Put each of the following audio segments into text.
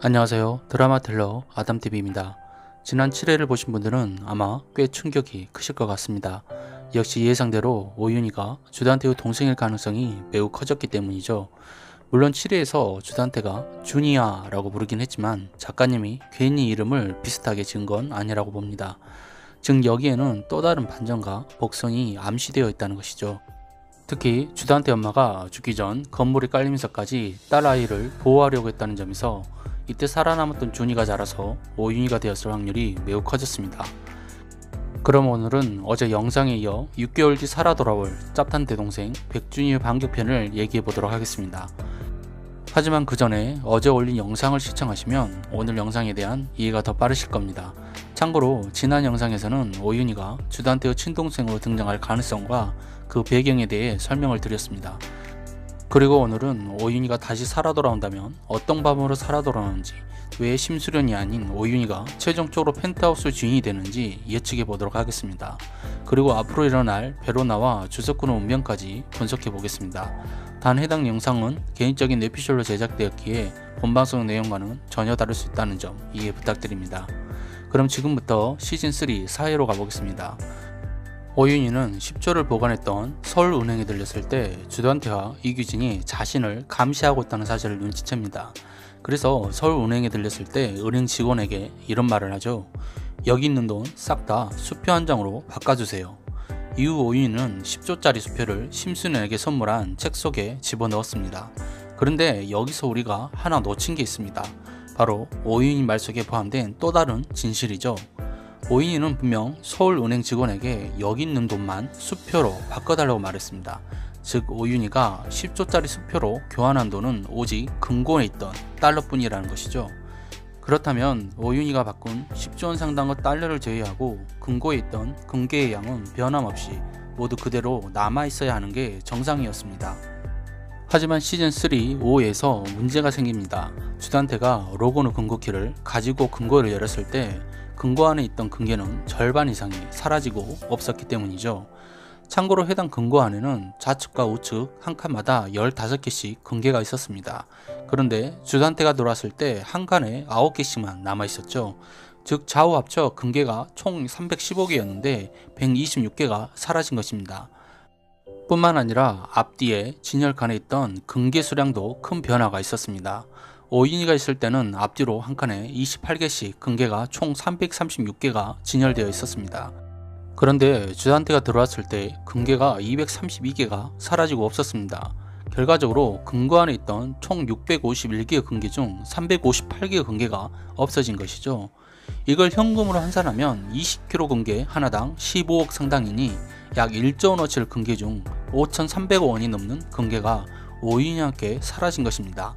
안녕하세요. 드라마 텔러 아담TV입니다. 지난 7회를 보신 분들은 아마 꽤 충격이 크실 것 같습니다. 역시 예상대로 오윤희가 주단태의 동생일 가능성이 매우 커졌기 때문이죠. 물론 7회에서 주단태가 준이야 라고 부르긴 했지만 작가님이 괜히 이름을 비슷하게 지은 건 아니라고 봅니다. 즉 여기에는 또 다른 반전과 복선이 암시되어 있다는 것이죠. 특히 주단태 엄마가 죽기 전 건물에 깔리면서까지 딸아이를 보호하려고 했다는 점에서 이때 살아남았던 준이가 자라서 오윤희가 되었을 확률이 매우 커졌습니다. 그럼 오늘은 어제 영상에 이어 6개월 뒤 살아 돌아올 짭탄 대동생 백준이의 반격편을 얘기해 보도록 하겠습니다. 하지만 그 전에 어제 올린 영상을 시청하시면 오늘 영상에 대한 이해가 더 빠르실 겁니다. 참고로 지난 영상에서는 오윤희가 주단태의 친동생으로 등장할 가능성과 그 배경에 대해 설명을 드렸습니다. 그리고 오늘은 오윤희가 다시 살아 돌아온다면 어떤 방법으로 살아 돌아오는지, 왜 심수련이 아닌 오윤희가 최종적으로 펜트하우스 주인이 되는지 예측해 보도록 하겠습니다. 그리고 앞으로 일어날 베로나와 주석군의 운명까지 분석해 보겠습니다. 단 해당 영상은 개인적인 뇌피셜로 제작되었기에 본방송 내용과는 전혀 다를 수 있다는 점 이해 부탁드립니다. 그럼 지금부터 시즌3 4회로 가보겠습니다. 오윤희는 10조를 보관했던 서울은행에 들렸을 때 주단태와 이규진이 자신을 감시하고 있다는 사실을 눈치챕니다. 그래서 서울은행에 들렸을 때 은행 직원에게 이런 말을 하죠. 여기 있는 돈 싹 다 수표 한 장으로 바꿔주세요. 이후 오윤희는 10조짜리 수표를 심수련에게 선물한 책 속에 집어넣었습니다. 그런데 여기서 우리가 하나 놓친 게 있습니다. 바로 오윤희 말 속에 포함된 또 다른 진실이죠. 오윤희는 분명 서울은행 직원에게 여기 있는 돈만 수표로 바꿔달라고 말했습니다. 즉 오윤희가 10조짜리 수표로 교환한 돈은 오직 금고에 있던 달러뿐이라는 것이죠. 그렇다면 오윤희가 바꾼 10조 원 상당의 달러를 제외하고 금고에 있던 금괴의 양은 변함없이 모두 그대로 남아있어야 하는 게 정상이었습니다. 하지만 시즌3 5에서 문제가 생깁니다. 주단태가 로고노 금고키를 가지고 금고를 열었을 때 금고 안에 있던 금괴는 절반 이상이 사라지고 없었기 때문이죠. 참고로 해당 금고 안에는 좌측과 우측 한 칸마다 15개씩 금괴가 있었습니다. 그런데 주단태가 돌아왔을 때 한 칸에 9개씩만 남아있었죠. 즉 좌우 합쳐 금괴가 총 315개였는데 126개가 사라진 것입니다. 뿐만 아니라 앞뒤에 진열칸에 있던 금괴 수량도 큰 변화가 있었습니다. 오윤희가 있을 때는 앞뒤로 한 칸에 28개씩 금괴가 총 336개가 진열되어 있었습니다. 그런데 주단태가 들어왔을 때 금괴가 232개가 사라지고 없었습니다. 결과적으로 금고 안에 있던 총 651개의 금괴 중 358개의 금괴가 없어진 것이죠. 이걸 현금으로 환산하면 20kg 금괴 하나당 15억 상당이니 약 1조 원어치를 금괴 중 5,300억 원이 넘는 금괴가 오윤희와 함께 사라진 것입니다.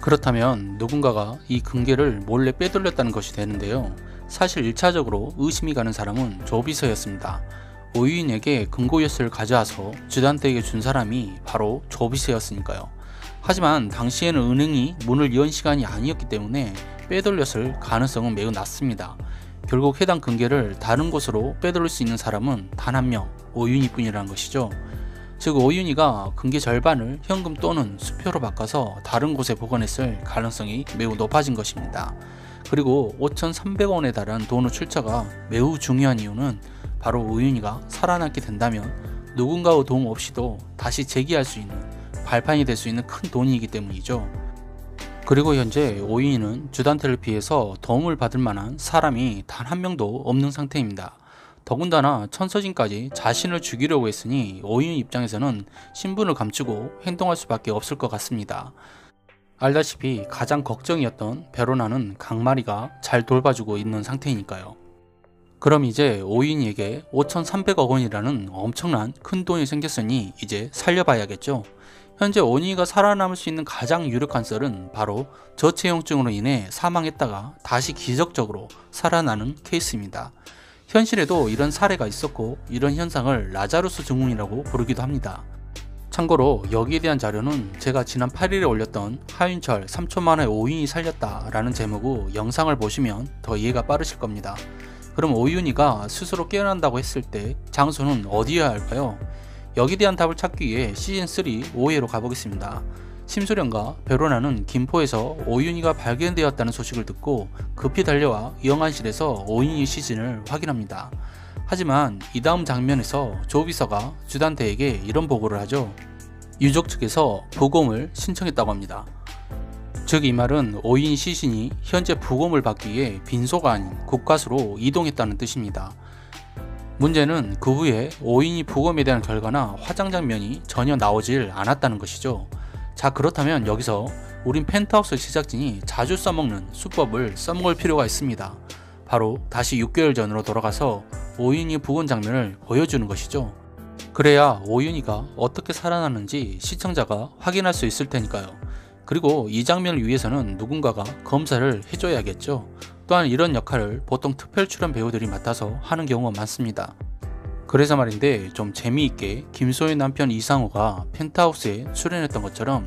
그렇다면 누군가가 이 금괴를 몰래 빼돌렸다는 것이 되는데요. 사실 1차적으로 의심이 가는 사람은 조비서였습니다. 오윤희에게 금고 열쇠를 가져와서 주단태에게 준 사람이 바로 조비서였으니까요. 하지만 당시에는 은행이 문을 연 시간이 아니었기 때문에 빼돌렸을 가능성은 매우 낮습니다. 결국 해당 금괴를 다른 곳으로 빼돌릴 수 있는 사람은 단 한 명, 오윤희 뿐이라는 것이죠. 즉 오윤희가 금괴 절반을 현금 또는 수표로 바꿔서 다른 곳에 보관했을 가능성이 매우 높아진 것입니다. 그리고 5,300원에 달한 돈의 출처가 매우 중요한 이유는 바로 오윤희가 살아남게 된다면 누군가의 도움 없이도 다시 재기할 수 있는 발판이 될 수 있는 큰 돈이기 때문이죠. 그리고 현재 오윤희는 주단태를 피해서 도움을 받을 만한 사람이 단 한 명도 없는 상태입니다. 더군다나 천서진까지 자신을 죽이려고 했으니 오윤희 입장에서는 신분을 감추고 행동할 수밖에 없을 것 같습니다. 알다시피 가장 걱정이었던 베로나는 강마리가 잘 돌봐주고 있는 상태이니까요. 그럼 이제 오윤희에게 5,300억 원이라는 엄청난 큰 돈이 생겼으니 이제 살려봐야겠죠. 현재 오윤희가 살아남을 수 있는 가장 유력한 썰은 바로 저체온증으로 인해 사망했다가 다시 기적적으로 살아나는 케이스입니다. 현실에도 이런 사례가 있었고 이런 현상을 라자루스 증후군이라고 부르기도 합니다. 참고로 여기에 대한 자료는 제가 지난 8일에 올렸던 하윤철 3초 만에 오윤희 살렸다 라는 제목의 영상을 보시면 더 이해가 빠르실 겁니다. 그럼 오윤희가 스스로 깨어난다고 했을 때 장소는 어디여야 할까요? 여기에 대한 답을 찾기 위해 시즌3 5회로 가보겠습니다. 심수련과 베로나는 김포에서 오윤희가 발견되었다는 소식을 듣고 급히 달려와 영안실에서 오윤희 시신을 확인합니다. 하지만 이 다음 장면에서 조비서가 주단태에게 이런 보고를 하죠. 유족 측에서 부검을 신청했다고 합니다. 즉 이 말은 오윤희 시신이 현재 부검을 받기 위해 빈소가 아닌 국과수로 이동했다는 뜻입니다. 문제는 그 후에 오윤희 부검에 대한 결과나 화장 장면이 전혀 나오질 않았다는 것이죠. 자, 그렇다면 여기서 우린 펜트하우스 제작진이 자주 써먹는 수법을 써먹을 필요가 있습니다. 바로 다시 6개월 전으로 돌아가서 오윤희 부검 장면을 보여주는 것이죠. 그래야 오윤희가 어떻게 살아났는지 시청자가 확인할 수 있을 테니까요. 그리고 이 장면을 위해서는 누군가가 검사를 해줘야겠죠. 또한 이런 역할을 보통 특별 출연 배우들이 맡아서 하는 경우가 많습니다. 그래서 말인데 좀 재미있게 김소연 남편 이상호가 펜트하우스에 출연했던 것처럼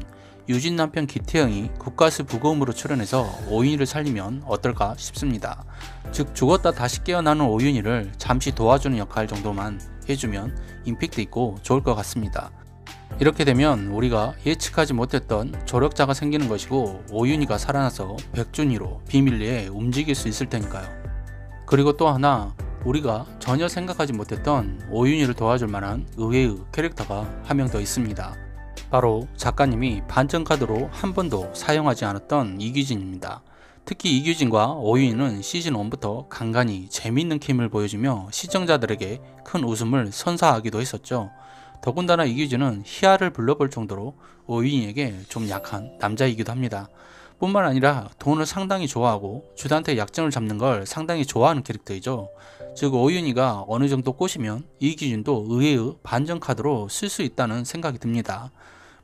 유진 남편 기태영이 국가수 부검으로 출연해서 오윤희를 살리면 어떨까 싶습니다. 즉 죽었다 다시 깨어나는 오윤희를 잠시 도와주는 역할 정도만 해주면 임팩트 있고 좋을 것 같습니다. 이렇게 되면 우리가 예측하지 못했던 조력자가 생기는 것이고 오윤희가 살아나서 백준희로 비밀리에 움직일 수 있을 테니까요. 그리고 또 하나, 우리가 전혀 생각하지 못했던 오윤희를 도와줄 만한 의외의 캐릭터가 한 명 더 있습니다. 바로 작가님이 반전카드로 한 번도 사용하지 않았던 이규진입니다. 특히 이규진과 오윤희는 시즌 1부터 간간히 재미있는 케미를 보여주며 시청자들에게 큰 웃음을 선사하기도 했었죠. 더군다나 이규진은 희아를 불러볼 정도로 오윤희에게 좀 약한 남자이기도 합니다. 뿐만 아니라 돈을 상당히 좋아하고 주단태 약점을 잡는 걸 상당히 좋아하는 캐릭터이죠. 즉 오윤희가 어느 정도 꼬시면 이규진도 의외의 반전 카드로 쓸 수 있다는 생각이 듭니다.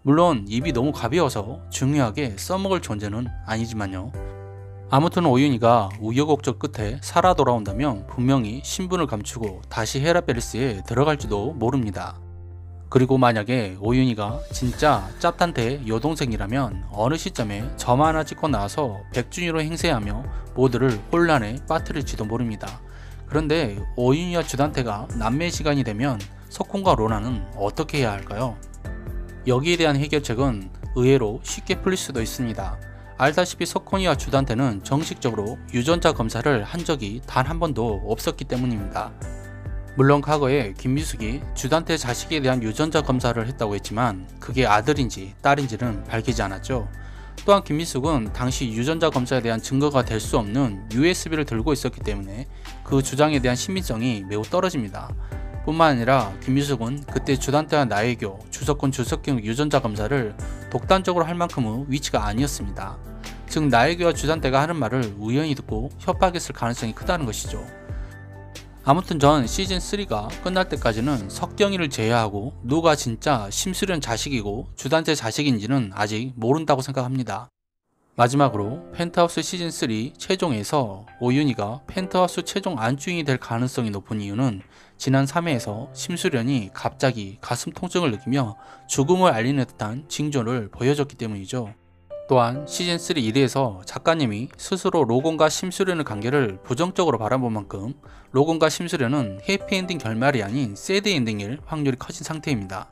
물론 입이 너무 가벼워서 중요하게 써먹을 존재는 아니지만요. 아무튼 오윤희가 우여곡절 끝에 살아 돌아온다면 분명히 신분을 감추고 다시 헤라베리스에 들어갈지도 모릅니다. 그리고 만약에 오윤희가 진짜 짭단태 여동생이라면 어느 시점에 점 하나 찍고 나와서 백준희로 행세하며 모두를 혼란에 빠뜨릴지도 모릅니다. 그런데 오윤희와 주단태가 남매 시간이 되면 석훈과 로나는 어떻게 해야 할까요? 여기에 대한 해결책은 의외로 쉽게 풀릴 수도 있습니다. 알다시피 석훈이와 주단태는 정식적으로 유전자 검사를 한 적이 단 한 번도 없었기 때문입니다. 물론 과거에 김미숙이 주단태 자식에 대한 유전자 검사를 했다고 했지만 그게 아들인지 딸인지는 밝히지 않았죠. 또한 김미숙은 당시 유전자 검사에 대한 증거가 될 수 없는 USB를 들고 있었기 때문에 그 주장에 대한 신빙성이 매우 떨어집니다. 뿐만 아니라 김미숙은 그때 주단태와 나혜교, 주석훈, 주석경 유전자 검사를 독단적으로 할 만큼의 위치가 아니었습니다. 즉 나혜교와 주단태가 하는 말을 우연히 듣고 협박했을 가능성이 크다는 것이죠. 아무튼 전 시즌3가 끝날 때까지는 석경이를 제외하고 누가 진짜 심수련 자식이고 주단태 자식인지는 아직 모른다고 생각합니다. 마지막으로 펜트하우스 시즌3 최종에서 오윤희가 펜트하우스 최종 안주인이 될 가능성이 높은 이유는 지난 3회에서 심수련이 갑자기 가슴 통증을 느끼며 죽음을 알리는 듯한 징조를 보여줬기 때문이죠. 또한 시즌3 1회에서 작가님이 스스로 로건과 심수련의 관계를 부정적으로 바라본 만큼 로건과 심수련은 해피엔딩 결말이 아닌 새드엔딩일 확률이 커진 상태입니다.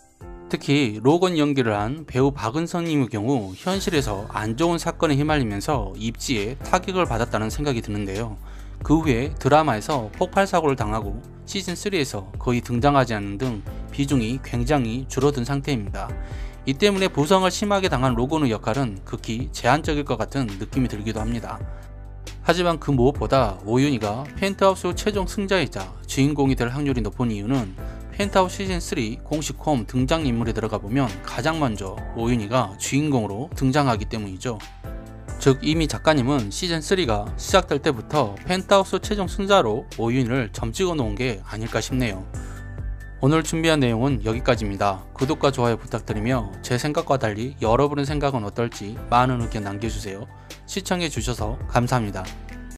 특히 로건 연기를 한 배우 박은성님의 경우 현실에서 안 좋은 사건에 휘말리면서 입지에 타격을 받았다는 생각이 드는데요. 그 후에 드라마에서 폭발 사고를 당하고 시즌3에서 거의 등장하지 않는 등 비중이 굉장히 줄어든 상태입니다. 이 때문에 부상을 심하게 당한 로건의 역할은 극히 제한적일 것 같은 느낌이 들기도 합니다. 하지만 그 무엇보다 오윤희가 펜트하우스 최종 승자이자 주인공이 될 확률이 높은 이유는 펜트하우스 시즌3 공식 홈 등장인물에 들어가 보면 가장 먼저 오윤희가 주인공으로 등장하기 때문이죠. 즉 이미 작가님은 시즌3가 시작될 때부터 펜트하우스 최종 승자로 오윤희를 점찍어 놓은 게 아닐까 싶네요. 오늘 준비한 내용은 여기까지입니다. 구독과 좋아요 부탁드리며 제 생각과 달리 여러분의 생각은 어떨지 많은 의견 남겨주세요. 시청해주셔서 감사합니다.